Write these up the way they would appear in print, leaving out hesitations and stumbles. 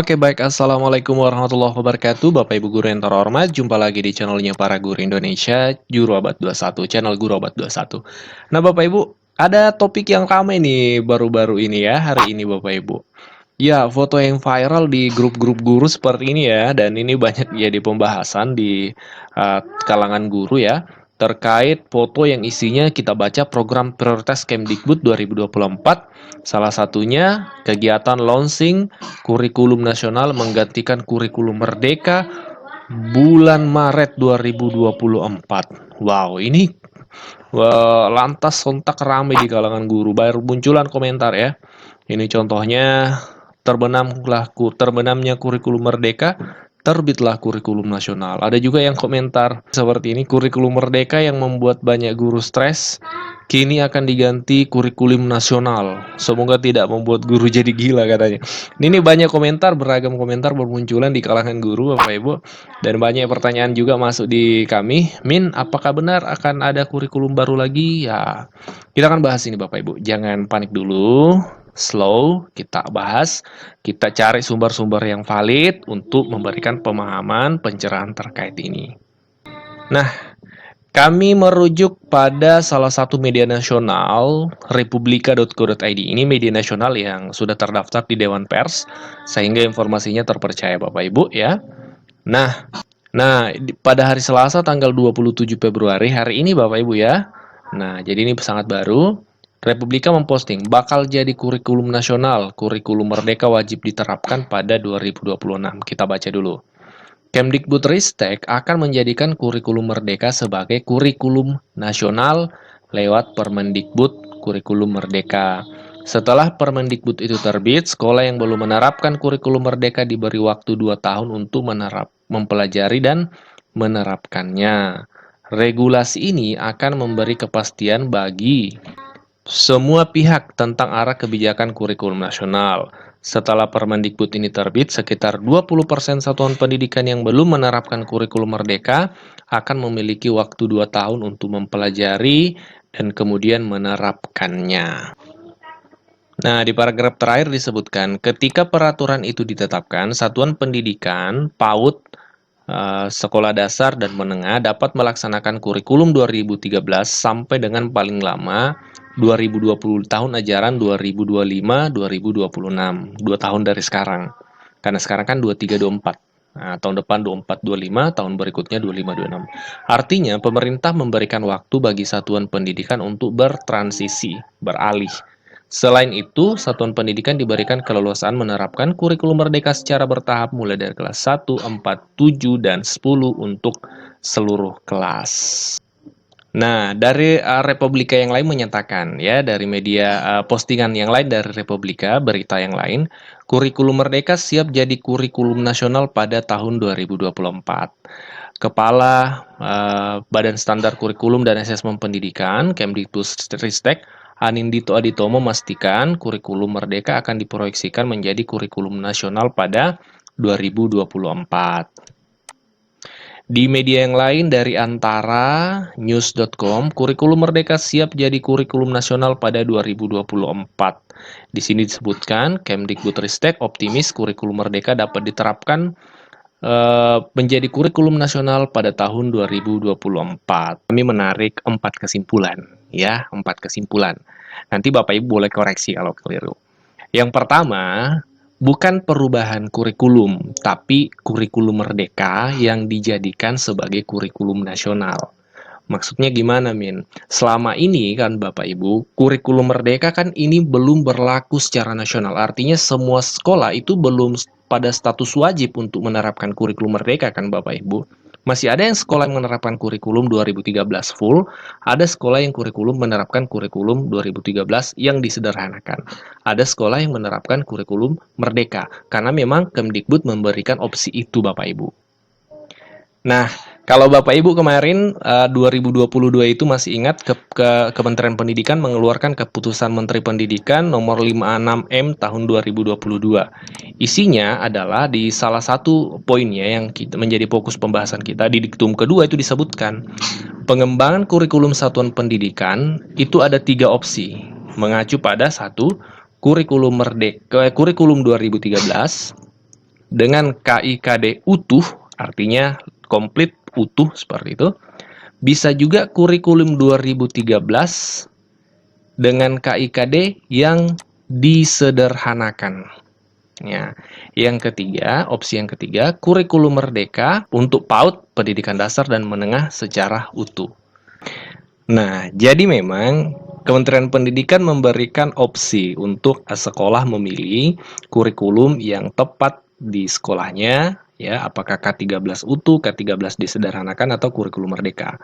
Oke baik, Assalamualaikum warahmatullahi wabarakatuh Bapak Ibu Guru yang terhormat. Jumpa lagi di channelnya Para Guru Indonesia, Juru Abad 21, channel Guru Abad 21. Nah Bapak Ibu, ada topik yang ramai nih baru-baru ini ya, hari ini Bapak Ibu. Ya, foto yang viral di grup-grup guru seperti ini ya, dan ini banyak jadi pembahasan di kalangan guru ya, terkait foto yang isinya kita baca program prioritas Kemdikbud 2024, salah satunya kegiatan launching kurikulum nasional menggantikan kurikulum merdeka bulan Maret 2024. Wow, ini lantas sontak ramai di kalangan guru, baru munculan komentar ya. Ini contohnya terbenamnya kurikulum merdeka, terbitlah kurikulum nasional. Ada juga yang komentar seperti ini, kurikulum merdeka yang membuat banyak guru stres, kini akan diganti kurikulum nasional. Semoga tidak membuat guru jadi gila katanya. Ini banyak komentar, beragam komentar bermunculan di kalangan guru Bapak Ibu. Dan banyak pertanyaan juga masuk di kami. Min, apakah benar akan ada kurikulum baru lagi? Ya, kita akan bahas ini Bapak Ibu. Jangan panik dulu. Slow, kita bahas, kita cari sumber-sumber yang valid untuk memberikan pemahaman pencerahan terkait ini. Nah, kami merujuk pada salah satu media nasional, republika.co.id. Ini media nasional yang sudah terdaftar di Dewan Pers, sehingga informasinya terpercaya Bapak Ibu ya. Nah, pada hari Selasa tanggal 27 Februari, hari ini Bapak Ibu ya. Nah, jadi ini sangat baru. Republika memposting, bakal jadi kurikulum nasional, kurikulum merdeka wajib diterapkan pada 2026. Kita baca dulu. Kemdikbudristek akan menjadikan kurikulum merdeka sebagai kurikulum nasional lewat Permendikbud Kurikulum Merdeka. Setelah Permendikbud itu terbit, sekolah yang belum menerapkan kurikulum merdeka diberi waktu 2 tahun untuk mempelajari dan menerapkannya. Regulasi ini akan memberi kepastian bagi semua pihak tentang arah kebijakan kurikulum nasional. Setelah Permendikbud ini terbit, sekitar 20% satuan pendidikan yang belum menerapkan kurikulum merdeka akan memiliki waktu 2 tahun untuk mempelajari dan kemudian menerapkannya. Nah, di paragraf terakhir disebutkan, ketika peraturan itu ditetapkan, satuan pendidikan, PAUD, sekolah dasar dan menengah dapat melaksanakan kurikulum 2013 sampai dengan paling lama 2020 tahun ajaran 2025-2026, 2 tahun dari sekarang. Karena sekarang kan 23-24. Nah, tahun depan 24-25, tahun berikutnya 25-26. Artinya, pemerintah memberikan waktu bagi satuan pendidikan untuk bertransisi, beralih. Selain itu, satuan pendidikan diberikan keleluasaan menerapkan kurikulum merdeka secara bertahap mulai dari kelas 1, 4, 7, dan 10 untuk seluruh kelas. Nah, dari Republika yang lain menyatakan, ya, dari media postingan yang lain dari Republika, berita yang lain, kurikulum merdeka siap jadi kurikulum nasional pada tahun 2024. Kepala Badan Standar Kurikulum dan Asesmen Pendidikan, Kemdikbudristek, Anindito Adito memastikan kurikulum merdeka akan diproyeksikan menjadi kurikulum nasional pada 2024. Di media yang lain dari Antara News.com, kurikulum merdeka siap jadi kurikulum nasional pada 2024. Di sini disebutkan, Kemdikbudristek optimis kurikulum merdeka dapat diterapkan menjadi kurikulum nasional pada tahun 2024. Kami menarik 4 kesimpulan, ya, 4 kesimpulan. Nanti Bapak Ibu boleh koreksi kalau keliru. Yang pertama, bukan perubahan kurikulum, tapi kurikulum merdeka yang dijadikan sebagai kurikulum nasional. Maksudnya gimana, Min? Selama ini kan Bapak Ibu, kurikulum merdeka kan ini belum berlaku secara nasional. Artinya semua sekolah itu belum pada status wajib untuk menerapkan kurikulum merdeka kan Bapak Ibu. Masih ada yang sekolah yang menerapkan kurikulum 2013 full, ada sekolah yang kurikulum menerapkan kurikulum 2013 yang disederhanakan. Ada sekolah yang menerapkan kurikulum merdeka, karena memang Kemdikbud memberikan opsi itu Bapak Ibu. Nah, kalau Bapak Ibu kemarin 2022 itu masih ingat Kementerian Pendidikan mengeluarkan keputusan Menteri Pendidikan nomor 56M tahun 2022. Isinya adalah di salah satu poinnya yang menjadi fokus pembahasan kita di diktum kedua itu disebutkan pengembangan kurikulum satuan pendidikan itu ada 3 opsi mengacu pada 1 kurikulum merdeka kurikulum 2013, dengan KIKD utuh, artinya komplit utuh seperti itu. Bisa juga kurikulum 2013 dengan KIKD yang disederhanakan. Ya. Yang ketiga, opsi yang ketiga, kurikulum merdeka untuk PAUD, pendidikan dasar dan menengah secara utuh. Nah, jadi memang Kementerian Pendidikan memberikan opsi untuk sekolah memilih kurikulum yang tepat di sekolahnya, ya, apakah K13 utuh, K13 disederhanakan atau kurikulum merdeka.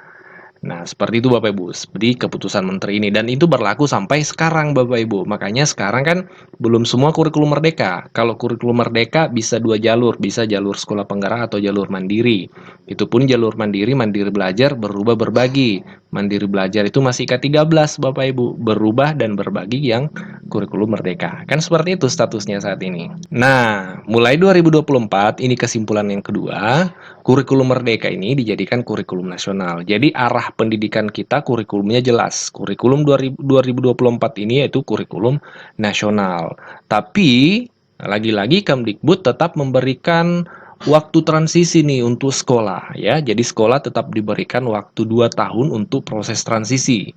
Nah, seperti itu Bapak Ibu, seperti keputusan Menteri ini. Dan itu berlaku sampai sekarang Bapak Ibu. Makanya sekarang kan belum semua kurikulum merdeka. Kalau kurikulum merdeka bisa dua jalur, bisa jalur sekolah penggerak atau jalur mandiri. Itu pun jalur mandiri, mandiri belajar berubah berbagi. Mandiri belajar itu masih K13 Bapak Ibu, berubah dan berbagi yang kurikulum merdeka. Kan seperti itu statusnya saat ini. Nah, mulai 2024, ini kesimpulan yang kedua, kurikulum merdeka ini dijadikan kurikulum nasional. Jadi arah pendidikan kita kurikulumnya jelas. Kurikulum 2024 ini yaitu kurikulum nasional. Tapi lagi-lagi Kemdikbud tetap memberikan waktu transisi nih untuk sekolah ya. Jadi sekolah tetap diberikan waktu 2 tahun untuk proses transisi.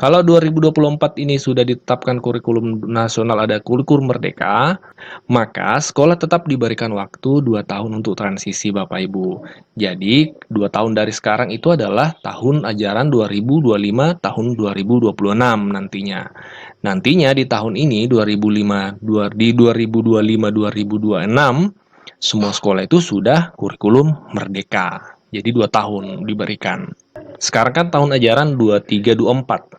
Kalau 2024 ini sudah ditetapkan kurikulum nasional ada kurikulum merdeka, maka sekolah tetap diberikan waktu 2 tahun untuk transisi Bapak Ibu. Jadi 2 tahun dari sekarang itu adalah tahun ajaran 2025 tahun 2026 nantinya. Nantinya di tahun ini 2025-2026 semua sekolah itu sudah kurikulum merdeka. Jadi 2 tahun diberikan. Sekarang kan tahun ajaran 23-24.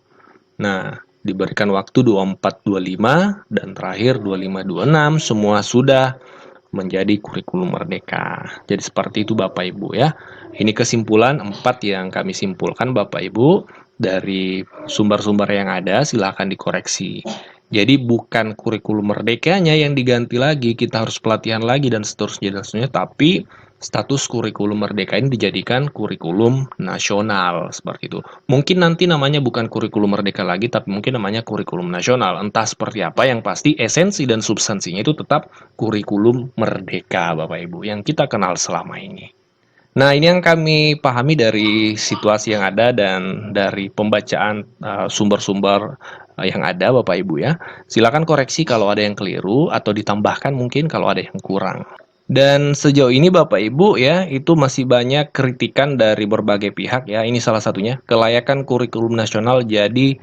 Nah, diberikan waktu 24-25 dan terakhir 25-26 semua sudah menjadi kurikulum merdeka. Jadi seperti itu Bapak Ibu ya. Ini kesimpulan 4 yang kami simpulkan Bapak Ibu dari sumber-sumber yang ada, silahkan dikoreksi. Jadi bukan kurikulum merdekanya yang diganti lagi, kita harus pelatihan lagi dan seterusnya, tapi status kurikulum merdeka ini dijadikan kurikulum nasional seperti itu. Mungkin nanti namanya bukan kurikulum merdeka lagi, tapi mungkin namanya kurikulum nasional. Entah seperti apa, yang pasti esensi dan substansinya itu tetap kurikulum merdeka Bapak Ibu yang kita kenal selama ini. Nah, ini yang kami pahami dari situasi yang ada dan dari pembacaan sumber-sumber yang ada Bapak Ibu ya. Silakan koreksi kalau ada yang keliru atau ditambahkan mungkin kalau ada yang kurang. Dan sejauh ini Bapak Ibu ya, itu masih banyak kritikan dari berbagai pihak ya. Ini salah satunya, kelayakan kurikulum nasional jadi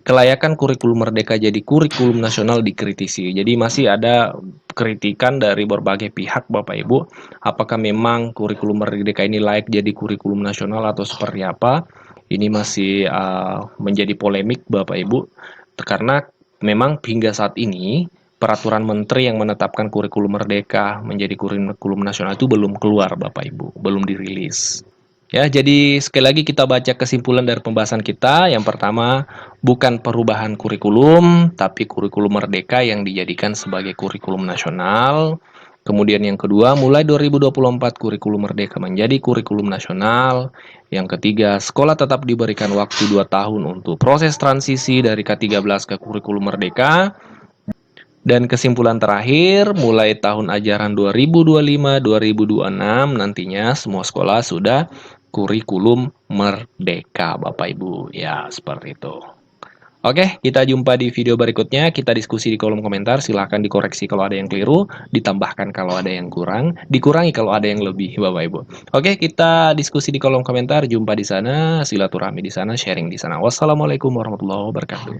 kelayakan kurikulum merdeka jadi kurikulum nasional dikritisi. Jadi masih ada kritikan dari berbagai pihak Bapak Ibu, apakah memang kurikulum merdeka ini layak jadi kurikulum nasional atau seperti apa? Ini masih menjadi polemik Bapak Ibu, karena memang hingga saat ini peraturan menteri yang menetapkan kurikulum merdeka menjadi kurikulum nasional itu belum keluar Bapak Ibu, belum dirilis. Ya, jadi sekali lagi kita baca kesimpulan dari pembahasan kita. Yang pertama, bukan perubahan kurikulum, tapi kurikulum merdeka yang dijadikan sebagai kurikulum nasional. Kemudian yang kedua, mulai 2024 kurikulum merdeka menjadi kurikulum nasional. Yang ketiga, sekolah tetap diberikan waktu 2 tahun untuk proses transisi dari K13 ke kurikulum merdeka. Dan kesimpulan terakhir, mulai tahun ajaran 2025-2026 nantinya semua sekolah sudah kurikulum merdeka Bapak Ibu. Ya, seperti itu. Oke, kita jumpa di video berikutnya. Kita diskusi di kolom komentar. Silahkan dikoreksi kalau ada yang keliru, ditambahkan kalau ada yang kurang, dikurangi kalau ada yang lebih, Bapak Ibu. Oke, kita diskusi di kolom komentar. Jumpa di sana, silaturahmi di sana, sharing di sana. Wassalamualaikum warahmatullahi wabarakatuh.